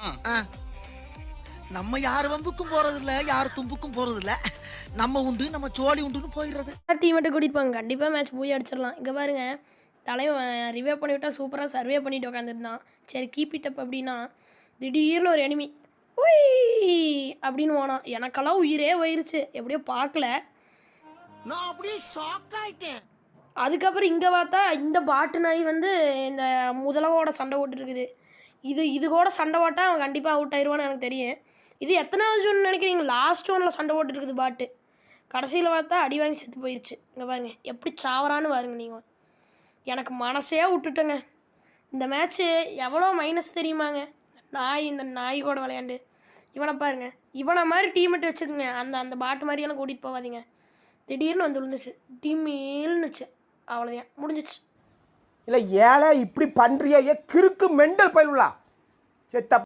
ஆ. நம்ம யார் வம்புக்கும் போறதில்ல, யார் தும்புக்கும் போறதில்ல. நம்ம உண்டு, நம்ம சோழி உண்டுன்னு போயிடுறது. டீமெட்டு கூட்டிட்டு போங்க. கண்டிப்பாக மேட்ச் போய் அடிச்சிடலாம். இங்கே பாருங்க, தலைவன் ரிவே பண்ணிவிட்டா சூப்பராக சர்வே பண்ணிட்டு உட்காந்துருந்தான். சரி கீப் இட் அப் அப்படின்னா திடீர்னு ஒரு எனிமி உய் அப்படின்னு போனான். எனக்கெல்லாம் உயிரே போயிருச்சு. எப்படியோ பார்க்கல. நான் அப்படியே ஷாக் ஆயிட்டேன். அதுக்கப்புறம் இங்கே பார்த்தா இந்த பாட்டு நாய் வந்து இந்த முதலவோட சண்டை போட்டுருக்குது. இது கூட சண்டை போட்டால் அவன் கண்டிப்பாக அவுட் ஆயிடுவான்னு எனக்கு தெரியும். இது எத்தனாவது ஜூன் நினைக்கிறீங்க? லாஸ்ட் ஒன்றில் சண்டை போட்டுருக்குது பாட்டு. கடைசியில் பார்த்தா அடி வாங்கி செத்து போயிடுச்சு. இங்கே பாருங்க எப்படி சாவறான்னு பாருங்க நீங்கள். எனக்கு மனசே விட்டுட்டேங்க. இந்த மேட்ச்சு எவ்வளோ மைனஸ் தெரியுமாங்க? இந்த நாய் கூட விளையாண்டு இவனை பாருங்க. இவனை மாதிரி டீமெட்டு வச்சுக்கோங்க. அந்த பாட்டு மாதிரியெல்லாம் கூட்டிகிட்டு போகாதீங்க. திடீர்னு வந்து விழுந்துச்சு. டீமேல்னுச்சு. அவ்வளோதான் முடிஞ்சிச்சு. இல்லை ஏழை இப்படி பண்ணுறியே கிறுக்கு மெண்டல் பயிலுலா செத்த